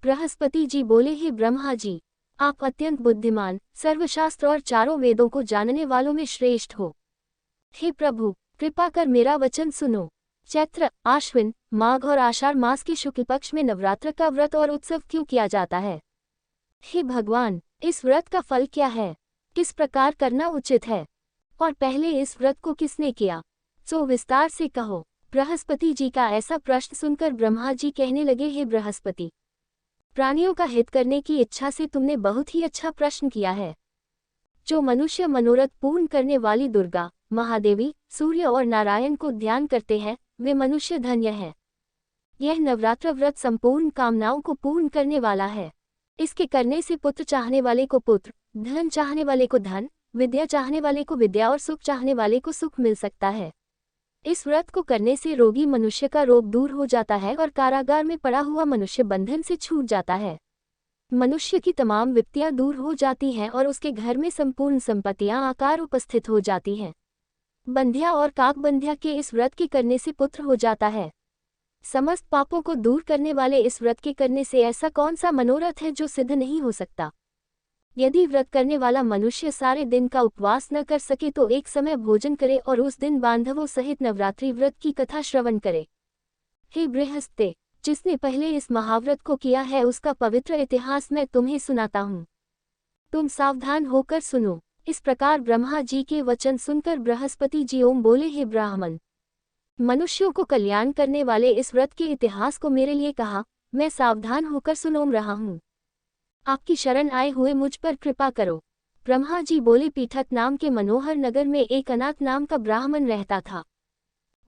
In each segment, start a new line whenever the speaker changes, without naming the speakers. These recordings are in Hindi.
बृहस्पति जी बोले, हे ब्रह्मा जी, आप अत्यंत बुद्धिमान, सर्वशास्त्र और चारों वेदों को जानने वालों में श्रेष्ठ हो। हे प्रभु, कृपा कर मेरा वचन सुनो। चैत्र, आश्विन, माघ और आषाढ़ मास के शुक्ल पक्ष में नवरात्र का व्रत और उत्सव क्यों किया जाता है? हे भगवान, इस व्रत का फल क्या है? किस प्रकार करना उचित है? और पहले इस व्रत को किसने किया? सो विस्तार से कहो। बृहस्पति जी का ऐसा प्रश्न सुनकर ब्रह्मा जी कहने लगे, हे बृहस्पति, प्राणियों का हित करने की इच्छा से तुमने बहुत ही अच्छा प्रश्न किया है। जो मनुष्य मनोरथ पूर्ण करने वाली दुर्गा, महादेवी, सूर्य और नारायण को ध्यान करते हैं, वे मनुष्य धन्य हैं। यह नवरात्र व्रत संपूर्ण कामनाओं को पूर्ण करने वाला है। इसके करने से पुत्र चाहने वाले को पुत्र, धन चाहने वाले को धन, विद्या चाहने वाले को विद्या और सुख चाहने वाले को सुख मिल सकता है। इस व्रत को करने से रोगी मनुष्य का रोग दूर हो जाता है और कारागार में पड़ा हुआ मनुष्य बंधन से छूट जाता है। मनुष्य की तमाम विपत्तियां दूर हो जाती हैं और उसके घर में संपूर्ण संपत्तियां आकार उपस्थित हो जाती हैं। बंध्या और काकबंध्या के इस व्रत के करने से पुत्र हो जाता है। समस्त पापों को दूर करने वाले इस व्रत के करने से ऐसा कौन सा मनोरथ है जो सिद्ध नहीं हो सकता? यदि व्रत करने वाला मनुष्य सारे दिन का उपवास न कर सके तो एक समय भोजन करे और उस दिन बांधवों सहित नवरात्रि व्रत की कथा श्रवण करे। हे बृहस्पति, जिसने पहले इस महाव्रत को किया है उसका पवित्र इतिहास मैं तुम्हें सुनाता हूँ। तुम सावधान होकर सुनो। इस प्रकार ब्रह्मा जी के वचन सुनकर बृहस्पति जी ओम बोले, हे ब्राह्मण, मनुष्यों को कल्याण करने वाले इस व्रत के इतिहास को मेरे लिए कहा, मैं सावधान होकर सुनोम रहा हूँ। आपकी शरण आए हुए मुझ पर कृपा करो। ब्रह्मा जी बोले, पीठक नाम के मनोहर नगर में एक अनाथ नाम का ब्राह्मण रहता था।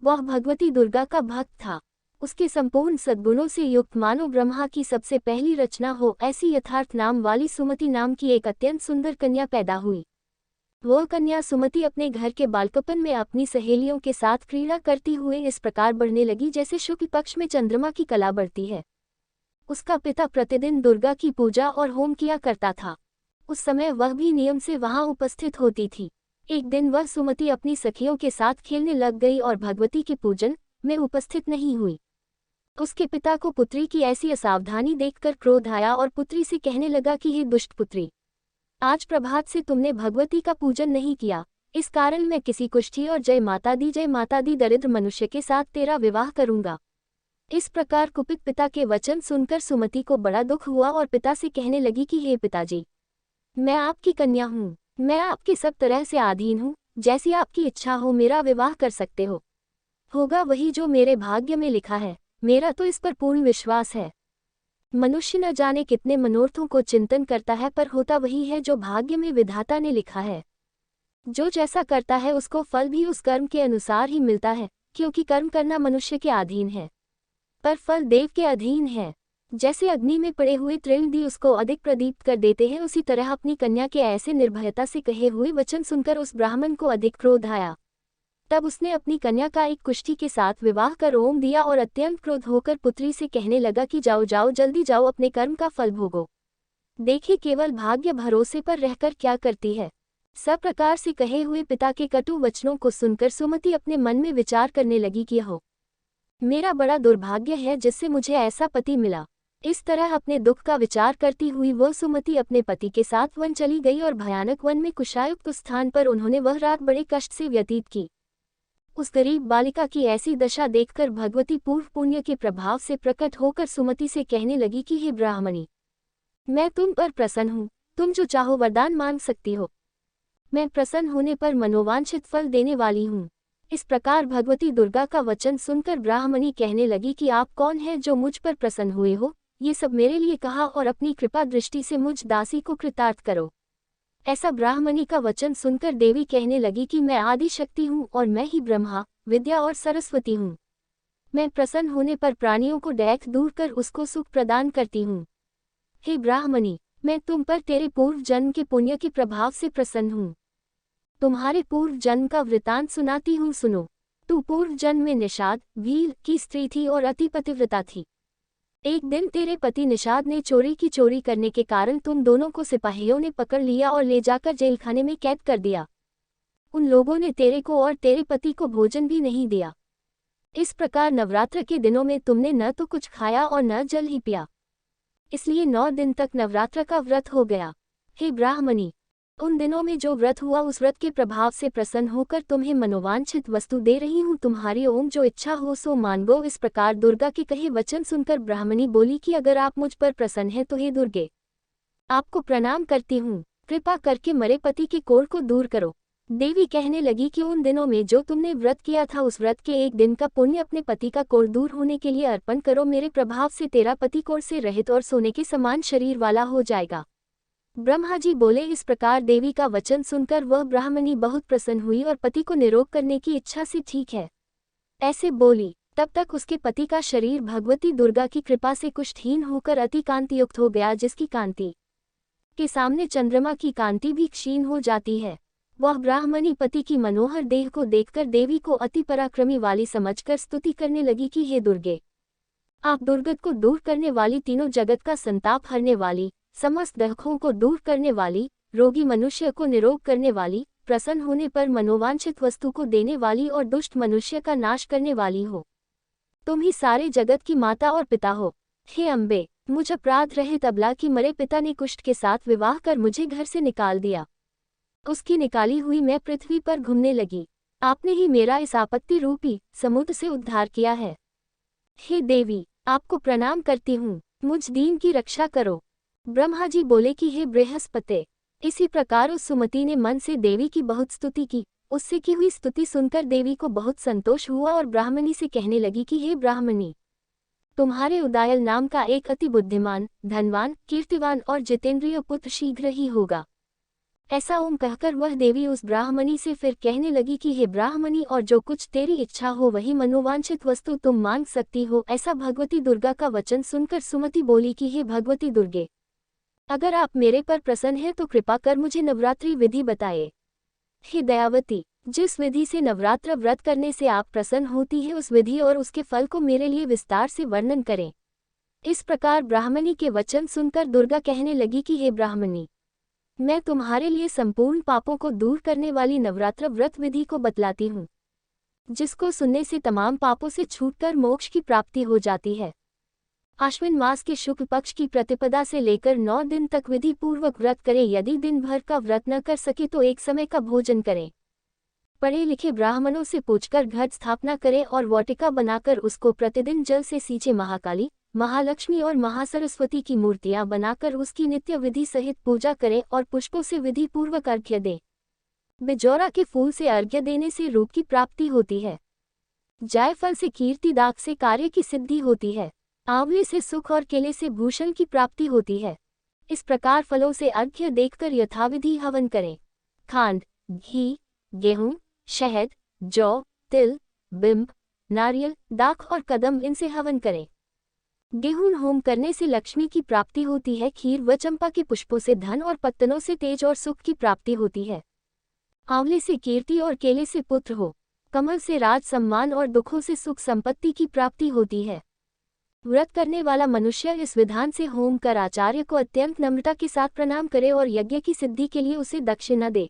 वह भगवती दुर्गा का भक्त था। उसके संपूर्ण सद्गुणों से युक्त मानो ब्रह्मा की सबसे पहली रचना हो ऐसी यथार्थ नाम वाली सुमति नाम की एक अत्यंत सुंदर कन्या पैदा हुई। वह कन्या सुमति अपने घर के बालकपन में अपनी सहेलियों के साथ क्रीड़ा करती हुए इस प्रकार बढ़ने लगी जैसे शुक्ल पक्ष में चंद्रमा की कला बढ़ती है। उसका पिता प्रतिदिन दुर्गा की पूजा और होम किया करता था। उस समय वह भी नियम से वहां उपस्थित होती थी। एक दिन वह सुमति अपनी सखियों के साथ खेलने लग गई और भगवती के पूजन में उपस्थित नहीं हुई। उसके पिता को पुत्री की ऐसी असावधानी देखकर क्रोध आया और पुत्री से कहने लगा कि हे दुष्ट पुत्री, आज प्रभात से तुमने भगवती का पूजन नहीं किया, इस कारण मैं किसी कुष्ठी और जय माता दी दरिद्र मनुष्य के साथ तेरा विवाह करूंगा। इस प्रकार कुपित पिता के वचन सुनकर सुमति को बड़ा दुख हुआ और पिता से कहने लगी कि हे पिताजी, मैं आपकी कन्या हूँ, मैं आपकी सब तरह से अधीन हूँ, जैसी आपकी इच्छा हो मेरा विवाह कर सकते हो। होगा वही जो मेरे भाग्य में लिखा है, मेरा तो इस पर पूर्ण विश्वास है। मनुष्य न जाने कितने मनोरथों को चिंतन करता है पर होता वही है जो भाग्य में विधाता ने लिखा है। जो जैसा करता है उसको फल भी उस कर्म के अनुसार ही मिलता है, क्योंकि कर्म करना मनुष्य के अधीन है पर फल देव के अधीन है। जैसे अग्नि में पड़े हुए तृण उसको अधिक प्रदीप्त कर देते हैं, उसी तरह अपनी कन्या के ऐसे निर्भयता से कहे हुए वचन सुनकर उस ब्राह्मण को अधिक क्रोध आया। तब उसने अपनी कन्या का एक कुष्ठी के साथ विवाह कर ओम दिया और अत्यंत क्रोध होकर पुत्री से कहने लगा कि जाओ जाओ, जल्दी जाओ, अपने कर्म का फल भोगो। देखिए केवल भाग्य भरोसे पर रहकर क्या करती है। सब प्रकार से कहे हुए पिता के कटु वचनों को सुनकर सुमति अपने मन में विचार करने लगी कि हो मेरा बड़ा दुर्भाग्य है जिससे मुझे ऐसा पति मिला। इस तरह अपने दुख का विचार करती हुई वह सुमति अपने पति के साथ वन चली गई और भयानक वन में कुशायुक्त स्थान पर उन्होंने वह रात बड़े कष्ट से व्यतीत की। उस गरीब बालिका की ऐसी दशा देखकर भगवती पूर्व पुण्य के प्रभाव से प्रकट होकर सुमति से कहने लगी कि हे ब्राह्मणी, मैं तुम पर प्रसन्न हूँ, तुम जो चाहो वरदान मांग सकती हो। मैं प्रसन्न होने पर मनोवांछित फल देने वाली हूँ। इस प्रकार भगवती दुर्गा का वचन सुनकर ब्राह्मणी कहने लगी कि आप कौन हैं जो मुझ पर प्रसन्न हुए हो, ये सब मेरे लिए कहा और अपनी कृपा दृष्टि से मुझ दासी को कृतार्थ करो। ऐसा ब्राह्मणी का वचन सुनकर देवी कहने लगी कि मैं आदि शक्ति हूँ और मैं ही ब्रह्मा, विद्या और सरस्वती हूँ। मैं प्रसन्न होने पर प्राणियों को दैख दूर कर उसको सुख प्रदान करती हूँ। हे ब्राह्मणी, मैं तुम पर तेरे पूर्व जन्म के पुण्य के प्रभाव से प्रसन्न हूँ। तुम्हारे पूर्व जन्म का वृतांत सुनाती हूँ, सुनो। तू पूर्व जन्म में निषाद, भील की स्त्री थी और अति पतिव्रता थी। एक दिन तेरे पति निषाद ने चोरी करने के कारण तुम दोनों को सिपाहियों ने पकड़ लिया और ले जाकर जेलखाने में कैद कर दिया। उन लोगों ने तेरे को और तेरे पति को भोजन भी नहीं दिया। इस प्रकार नवरात्र के दिनों में तुमने न तो कुछ खाया और न जल ही पिया। इसलिए 9 दिन तक नवरात्र का व्रत हो गया। हे ब्राह्मणी, उन दिनों में जो व्रत हुआ उस व्रत के प्रभाव से प्रसन्न होकर तुम्हें मनोवांछित वस्तु दे रही हूँ, तुम्हारी ओम जो इच्छा हो सो मांगो। इस प्रकार दुर्गा के कहे वचन सुनकर ब्राह्मणी बोली कि अगर आप मुझ पर प्रसन्न हैं तो हे दुर्गे, आपको प्रणाम करती हूँ, कृपा करके मरे पति के कोढ़ को दूर करो। देवी कहने लगी कि उन दिनों में जो तुमने व्रत किया था उस व्रत के एक दिन का पुण्य अपने पति का कोढ़ दूर होने के लिए अर्पण करो। मेरे प्रभाव से तेरा पति कोढ़ से रहित और सोने के समान शरीर वाला हो जाएगा। ब्रह्मा जी बोले। इस प्रकार देवी का वचन सुनकर वह ब्राह्मणी बहुत प्रसन्न हुई और पति को निरोग करने की इच्छा से ठीक है ऐसे बोली। तब तक उसके पति का शरीर भगवती दुर्गा की कृपा से कुष्ठहीन होकर अति कांतियुक्त हो गया, जिसकी कांति के सामने चंद्रमा की कांति भी क्षीण हो जाती है। वह ब्राह्मणी पति की मनोहर देह को देखकर देवी को अति पराक्रमी वाली समझकर स्तुति करने लगी कि हे दुर्गे, आप दुर्गत को दूर करने वाली, तीनों जगत का संताप हरने वाली, समस्त दुखों को दूर करने वाली, रोगी मनुष्य को निरोग करने वाली, प्रसन्न होने पर मनोवांछित वस्तु को देने वाली और दुष्ट मनुष्य का नाश करने वाली हो। तुम ही सारे जगत की माता और पिता हो। हे अम्बे, मुझ अपराध रहित अबला की मरे पिता ने कुष्ठ के साथ विवाह कर मुझे घर से निकाल दिया। उसकी निकाली हुई मैं पृथ्वी पर घूमने लगी। आपने ही मेरा इस आपत्ति रूपी समुद्र से उद्धार किया है। हे देवी, आपको प्रणाम करती हूँ, मुझ दीन की रक्षा करो। ब्रह्मा जी बोले कि हे बृहस्पति। इसी प्रकार उस सुमति ने मन से देवी की बहुत स्तुति की। उससे की हुई स्तुति सुनकर देवी को बहुत संतोष हुआ और ब्राह्मणी से कहने लगी कि हे ब्राह्मणी, तुम्हारे उदायल नाम का एक अति बुद्धिमान, धनवान, कीर्तिवान और जितेंद्रिय पुत्र शीघ्र ही होगा। ऐसा ओम कहकर वह देवी उस ब्राह्मणी से फिर कहने लगी कि हे ब्राह्मणी, और जो कुछ तेरी इच्छा हो वही मनोवांछित वस्तु तुम मांग सकती हो। ऐसा भगवती दुर्गा का वचन सुनकर सुमति बोली कि हे भगवती दुर्गे, अगर आप मेरे पर प्रसन्न हैं तो कृपा कर मुझे नवरात्रि विधि बताए। हे दयावती, जिस विधि से नवरात्र व्रत करने से आप प्रसन्न होती है उस विधि और उसके फल को मेरे लिए विस्तार से वर्णन करें। इस प्रकार ब्राह्मणी के वचन सुनकर दुर्गा कहने लगी कि हे ब्राह्मणी, मैं तुम्हारे लिए संपूर्ण पापों को दूर करने वाली नवरात्र व्रत विधि को बतलाती हूँ, जिसको सुनने से तमाम पापों से छूटकर मोक्ष की प्राप्ति हो जाती है। आश्विन मास के शुक्ल पक्ष की प्रतिपदा से लेकर 9 दिन तक विधि पूर्वक व्रत करें। यदि दिन भर का व्रत न कर सके तो एक समय का भोजन करें। पढ़े लिखे ब्राह्मणों से पूछकर घट स्थापना करें और वाटिका बनाकर उसको प्रतिदिन जल से सींचे। महाकाली, महालक्ष्मी और महासरस्वती की मूर्तियां बनाकर उसकी नित्य विधि सहित पूजा करें और पुष्पों से विधि पूर्वक अर्घ्य दें। बिजौरा के फूल से अर्घ्य देने से रूप की प्राप्ति होती है। जायफल से कीर्ति, दाग से कार्य की सिद्धि होती है। आंवले से सुख और केले से भूषण की प्राप्ति होती है। इस प्रकार फलों से अर्घ्य देखकर यथाविधि हवन करें। खांड, घी, गेहूं, शहद, जौ, तिल, बिंब, नारियल, दाख और कदम, इनसे हवन करें। गेहूं होम करने से लक्ष्मी की प्राप्ति होती है। खीर व चंपा के पुष्पों से धन और पत्तनों से तेज और सुख की प्राप्ति होती है। आंवले से कीर्ति और केले से पुत्र हो। कमल से राज सम्मान और दुखों से सुख संपत्ति की प्राप्ति होती है। व्रत करने वाला मनुष्य इस विधान से होम कर आचार्य को अत्यंत नम्रता के साथ प्रणाम करे और यज्ञ की सिद्धि के लिए उसे दक्षिणा दे।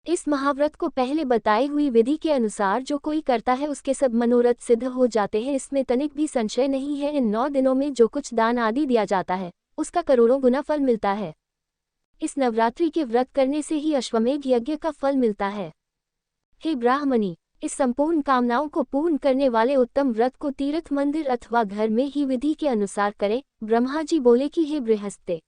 इस महाव्रत को पहले बताई हुई विधि के अनुसार जो कोई करता है उसके सब मनोरथ सिद्ध हो जाते हैं। इसमें तनिक भी संशय नहीं है। इन 9 दिनों में जो कुछ दान आदि दिया जाता है उसका करोड़ों गुना फल मिलता है। इस नवरात्रि के व्रत करने से ही अश्वमेध यज्ञ का फल मिलता है। हे ब्राह्मणी, इस संपूर्ण कामनाओं को पूर्ण करने वाले उत्तम व्रत को तीर्थ, मंदिर अथवा घर में ही विधि के अनुसार करें। ब्रह्मा जी बोले कि हे बृहस्पति।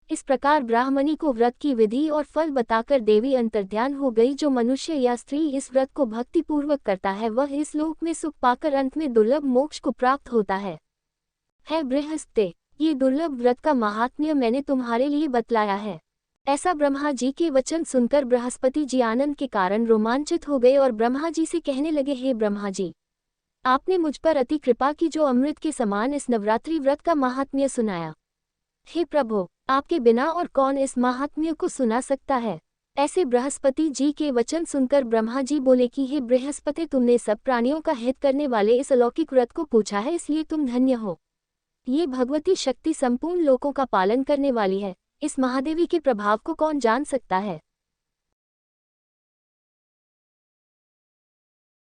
इस प्रकार ब्राह्मणी को व्रत की विधि और फल बताकर देवी अंतर्ध्यान हो गई। जो मनुष्य या स्त्री इस व्रत को भक्ति पूर्वक करता है वह इस लोक में सुख पाकर अंत में दुर्लभ मोक्ष को प्राप्त होता है। हे बृहस्पति, ये दुर्लभ व्रत का महात्म्य मैंने तुम्हारे लिए बतलाया है। ऐसा ब्रह्मा जी के वचन सुनकर बृहस्पति जी आनंद के कारण रोमांचित हो गए और ब्रह्मा जी से कहने लगे, हे ब्रह्मा जी, आपने मुझ पर अति कृपा की जो अमृत के समान इस नवरात्रि व्रत का महात्म्य सुनाया। हे प्रभु, आपके बिना और कौन इस महात्म्य को सुना सकता है। ऐसे बृहस्पति जी के वचन सुनकर ब्रह्मा जी बोले कि हे बृहस्पति, तुमने सब प्राणियों का हित करने वाले इस अलौकिक व्रत को पूछा है, इसलिए तुम धन्य हो। ये भगवती शक्ति संपूर्ण लोकों का पालन करने वाली है। इस महादेवी के प्रभाव को कौन जान सकता है।